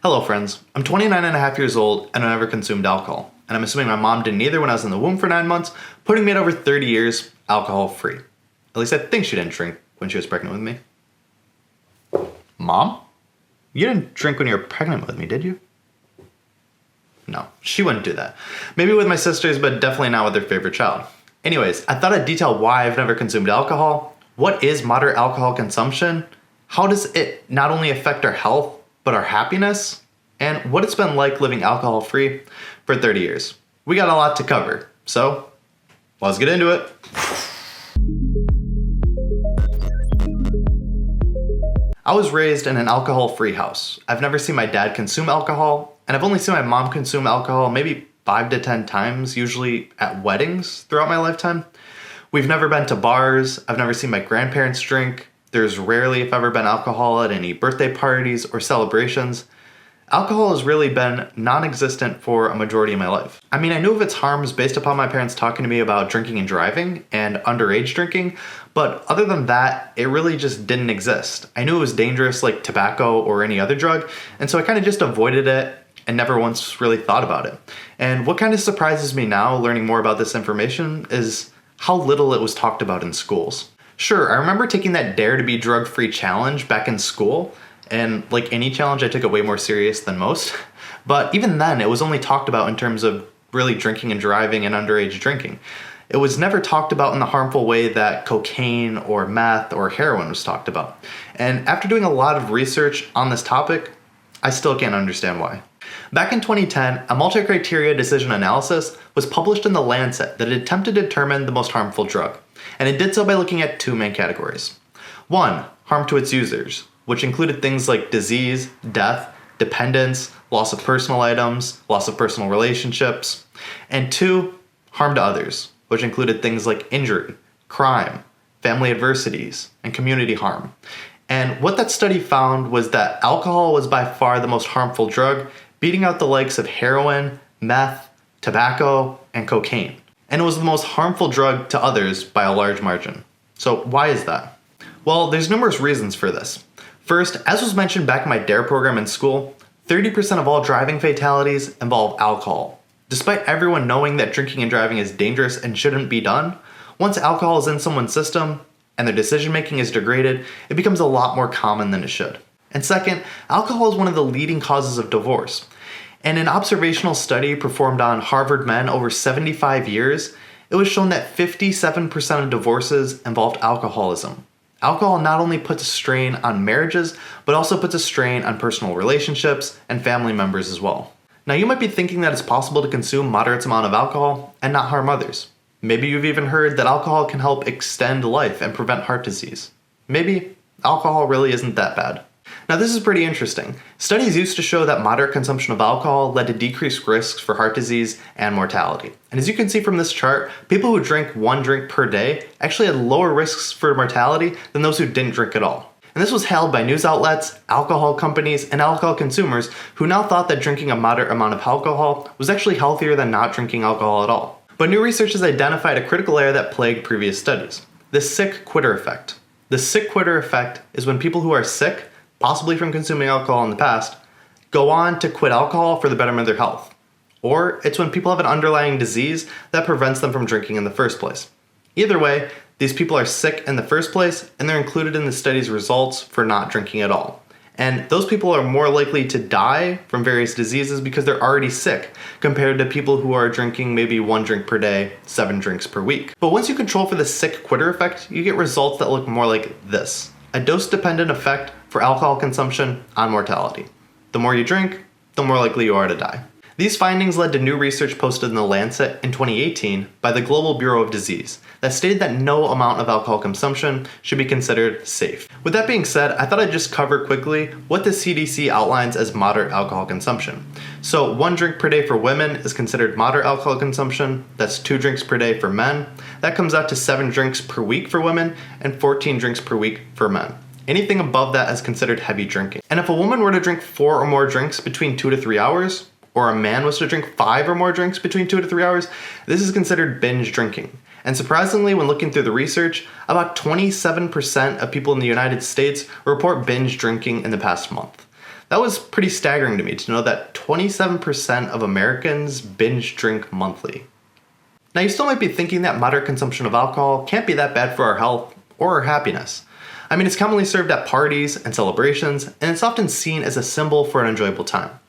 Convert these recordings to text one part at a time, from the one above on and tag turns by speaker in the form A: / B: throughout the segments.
A: Hello friends, I'm 29 and a half years old and I never consumed alcohol. And I'm assuming my mom didn't either when I was in the womb for 9 months, putting me at over 30 years alcohol free. At least I think she didn't drink when she was pregnant with me. Mom? You didn't drink when you were pregnant with me, did you? No, she wouldn't do that. Maybe with my sisters, but definitely not with their favorite child. Anyways, I thought I'd detail why I've never consumed alcohol, what is moderate alcohol consumption, how does it not only affect our health, but our happiness, and what it's been like living alcohol-free for 30 years. We got a lot to cover, so let's get into it. I was raised in an alcohol-free house. I've never seen my dad consume alcohol, and I've only seen my mom consume alcohol maybe 5 to 10 times, usually at weddings throughout my lifetime. We've never been to bars. I've never seen my grandparents drink. There's rarely, if ever, been alcohol at any birthday parties or celebrations. Alcohol has really been non-existent for a majority of my life. I mean, I knew of its harms based upon my parents talking to me about drinking and driving and underage drinking, but other than that, it really just didn't exist. I knew it was dangerous like tobacco or any other drug, and so I kind of just avoided it and never once really thought about it. And what kind of surprises me now, learning more about this information, is how little it was talked about in schools. Sure, I remember taking that Dare to Be Drug-Free challenge back in school, and like any challenge, I took it way more serious than most. But even then, it was only talked about in terms of really drinking and driving and underage drinking. It was never talked about in the harmful way that cocaine or meth or heroin was talked about. And after doing a lot of research on this topic, I still can't understand why. Back in 2010, a multi-criteria decision analysis was published in The Lancet that attempted to determine the most harmful drug. And it did so by looking at 2 main categories. 1, harm to its users, which included things like disease, death, dependence, loss of personal items, loss of personal relationships. And 2, harm to others, which included things like injury, crime, family adversities, and community harm. And what that study found was that alcohol was by far the most harmful drug, beating out the likes of heroin, meth, tobacco, and cocaine. And it was the most harmful drug to others by a large margin. So why is that? Well, there's numerous reasons for this. First, as was mentioned back in my DARE program in school, 30% of all driving fatalities involve alcohol. Despite everyone knowing that drinking and driving is dangerous and shouldn't be done, once alcohol is in someone's system and their decision making is degraded, it becomes a lot more common than it should. And second, alcohol is one of the leading causes of divorce. In an observational study performed on Harvard men over 75 years, it was shown that 57% of divorces involved alcoholism. Alcohol not only puts a strain on marriages, but also puts a strain on personal relationships and family members as well. Now you might be thinking that it's possible to consume moderate amount of alcohol and not harm others. Maybe you've even heard that alcohol can help extend life and prevent heart disease. Maybe alcohol really isn't that bad. Now this is pretty interesting. Studies used to show that moderate consumption of alcohol led to decreased risks for heart disease and mortality. And as you can see from this chart, people who drink 1 drink per day actually had lower risks for mortality than those who didn't drink at all. And this was held by news outlets, alcohol companies, and alcohol consumers who now thought that drinking a moderate amount of alcohol was actually healthier than not drinking alcohol at all. But new research has identified a critical error that plagued previous studies: the sick quitter effect. The sick quitter effect is when people who are sick, possibly from consuming alcohol in the past, go on to quit alcohol for the betterment of their health. Or it's when people have an underlying disease that prevents them from drinking in the first place. Either way, these people are sick in the first place and they're included in the study's results for not drinking at all. And those people are more likely to die from various diseases because they're already sick, compared to people who are drinking maybe 1 drink per day, 7 drinks per week. But once you control for the sick quitter effect, you get results that look more like this: a dose-dependent effect for alcohol consumption on mortality. The more you drink, the more likely you are to die. These findings led to new research posted in The Lancet in 2018 by the Global Bureau of Disease that stated that no amount of alcohol consumption should be considered safe. With that being said, I thought I'd just cover quickly what the CDC outlines as moderate alcohol consumption. So 1 drink per day for women is considered moderate alcohol consumption. That's 2 drinks per day for men. That comes out to 7 drinks per week for women and 14 drinks per week for men. Anything above that is considered heavy drinking. And if a woman were to drink 4 or more drinks between 2 to 3 hours, or a man was to drink 5 or more drinks between 2 to 3 hours, this is considered binge drinking. And surprisingly, when looking through the research, about 27% of people in the United States report binge drinking in the past month. That was pretty staggering to me to know that 27% of Americans binge drink monthly. Now, you still might be thinking that moderate consumption of alcohol can't be that bad for our health or our happiness. I mean, it's commonly served at parties and celebrations, and it's often seen as a symbol for an enjoyable time.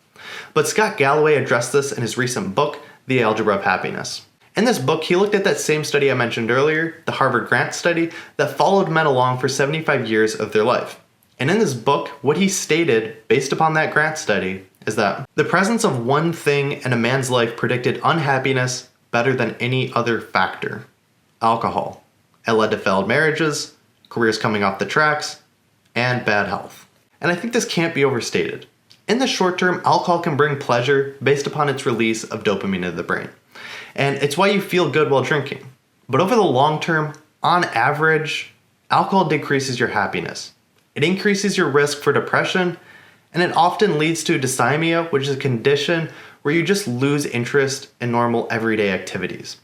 A: But Scott Galloway addressed this in his recent book, The Algebra of Happiness. In this book, he looked at that same study I mentioned earlier, the Harvard Grant study, that followed men along for 75 years of their life. And in this book, what he stated, based upon that Grant study, is that the presence of one thing in a man's life predicted unhappiness better than any other factor: alcohol. It led to failed marriages, careers coming off the tracks, and bad health. And I think this can't be overstated. In the short term, alcohol can bring pleasure based upon its release of dopamine into the brain. And it's why you feel good while drinking. But over the long term, on average, alcohol decreases your happiness. It increases your risk for depression, and it often leads to dysthymia, which is a condition where you just lose interest in normal everyday activities.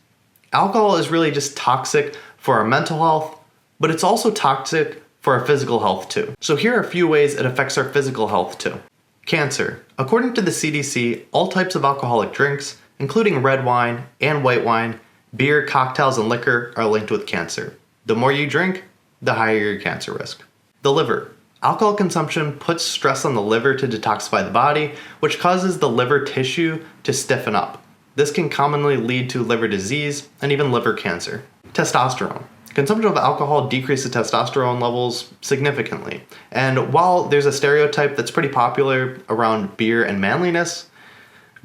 A: Alcohol is really just toxic for our mental health, but it's also toxic for our physical health too. So here are a few ways it affects our physical health too. Cancer. According to the CDC, all types of alcoholic drinks, including red wine and white wine, beer, cocktails, and liquor, are linked with cancer. The more you drink, the higher your cancer risk. The liver. Alcohol consumption puts stress on the liver to detoxify the body, which causes the liver tissue to stiffen up. This can commonly lead to liver disease and even liver cancer. Testosterone. Consumption of alcohol decreases testosterone levels significantly. And while there's a stereotype that's pretty popular around beer and manliness,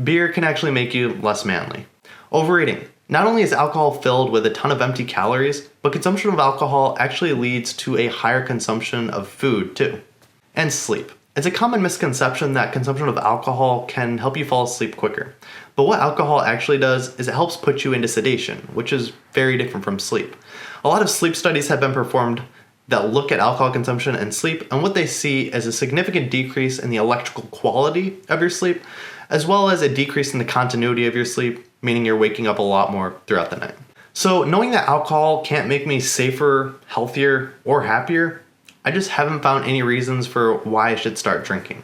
A: beer can actually make you less manly. Overeating. Not only is alcohol filled with a ton of empty calories, but consumption of alcohol actually leads to a higher consumption of food too. And sleep. It's a common misconception that consumption of alcohol can help you fall asleep quicker. But what alcohol actually does is it helps put you into sedation, which is very different from sleep. A lot of sleep studies have been performed that look at alcohol consumption and sleep, and what they see is a significant decrease in the electrical quality of your sleep, as well as a decrease in the continuity of your sleep, meaning you're waking up a lot more throughout the night. So knowing that alcohol can't make me safer, healthier, or happier, I just haven't found any reasons for why I should start drinking.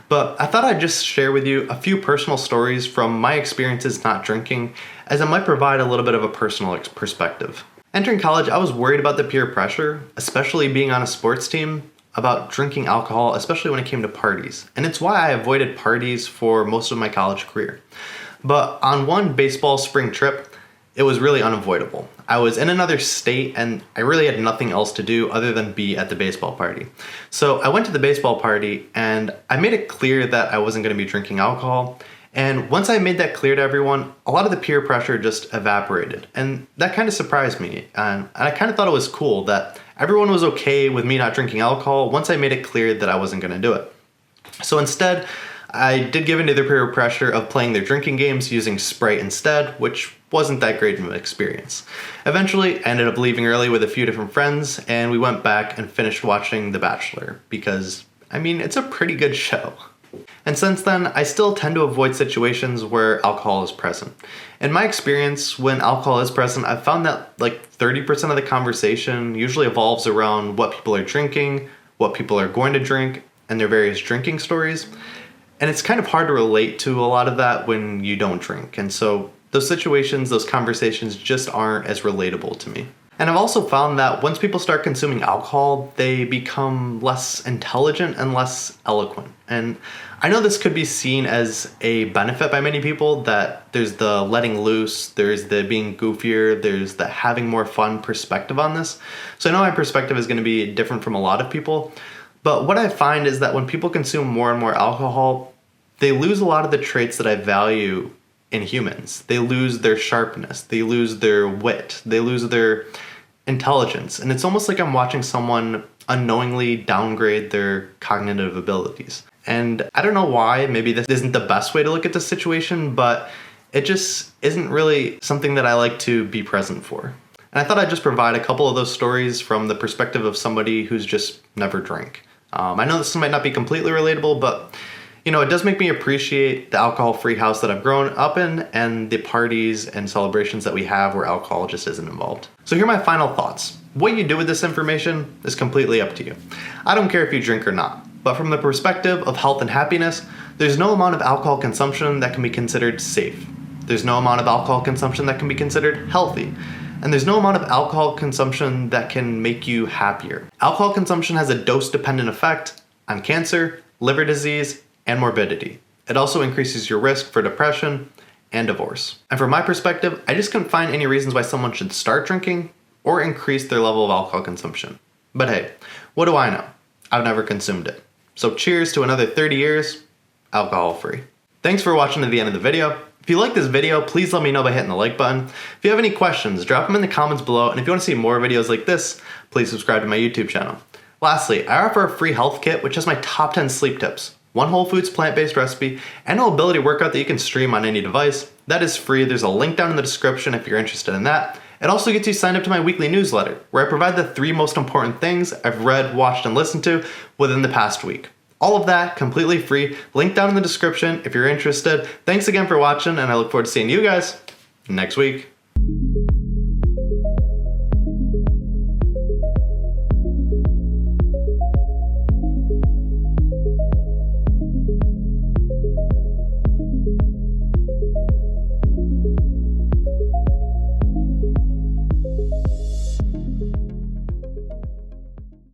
A: But I thought I'd just share with you a few personal stories from my experiences not drinking, as it might provide a little bit of a personal perspective. Entering college, I was worried about the peer pressure, especially being on a sports team, about drinking alcohol, especially when it came to parties. And it's why I avoided parties for most of my college career. But on one baseball spring trip, it was really unavoidable. I was in another state and I really had nothing else to do other than be at the baseball party. So I went to the baseball party and I made it clear that I wasn't going to be drinking alcohol. And once I made that clear to everyone, a lot of the peer pressure just evaporated. And that kind of surprised me. And I kind of thought it was cool that everyone was okay with me not drinking alcohol once I made it clear that I wasn't going to do it. So instead, I did give into the peer pressure of playing their drinking games using Sprite instead, which wasn't that great of an experience. Eventually, I ended up leaving early with a few different friends, and we went back and finished watching The Bachelor, because, I mean, it's a pretty good show. And since then, I still tend to avoid situations where alcohol is present. In my experience, when alcohol is present, I've found that like 30% of the conversation usually evolves around what people are drinking, what people are going to drink, and their various drinking stories. And it's kind of hard to relate to a lot of that when you don't drink. And so those situations, those conversations just aren't as relatable to me. And I've also found that once people start consuming alcohol, they become less intelligent and less eloquent. And I know this could be seen as a benefit by many people, that there's the letting loose, there's the being goofier, there's the having more fun perspective on this. So I know my perspective is going to be different from a lot of people. But what I find is that when people consume more and more alcohol, they lose a lot of the traits that I value in humans. They lose their sharpness, they lose their wit, they lose their intelligence. And it's almost like I'm watching someone unknowingly downgrade their cognitive abilities. And I don't know why, maybe this isn't the best way to look at this situation, but it just isn't really something that I like to be present for. And I thought I'd just provide a couple of those stories from the perspective of somebody who's just never drank. I know this might not be completely relatable, but you know, it does make me appreciate the alcohol-free house that I've grown up in and the parties and celebrations that we have where alcohol just isn't involved. So here are my final thoughts. What you do with this information is completely up to you. I don't care if you drink or not. But from the perspective of health and happiness, there's no amount of alcohol consumption that can be considered safe. There's no amount of alcohol consumption that can be considered healthy. And there's no amount of alcohol consumption that can make you happier. Alcohol consumption has a dose-dependent effect on cancer, liver disease, and morbidity. It also increases your risk for depression and divorce. And from my perspective, I just couldn't find any reasons why someone should start drinking or increase their level of alcohol consumption. But hey, what do I know? I've never consumed it. So cheers to another 30 years, alcohol-free. Thanks for watching to the end of the video. If you like this video, please let me know by hitting the like button. If you have any questions, drop them in the comments below, and if you want to see more videos like this, please subscribe to my YouTube channel. Lastly, I offer a free health kit which has my top 10 sleep tips, one whole foods plant-based recipe, and a mobility workout that you can stream on any device. That is free. There's a link down in the description if you're interested in that. It also gets you signed up to my weekly newsletter, where I provide the 3 most important things I've read, watched, and listened to within the past week. All of that completely free. Link down in the description if you're interested. Thanks again for watching, and I look forward to seeing you guys next week.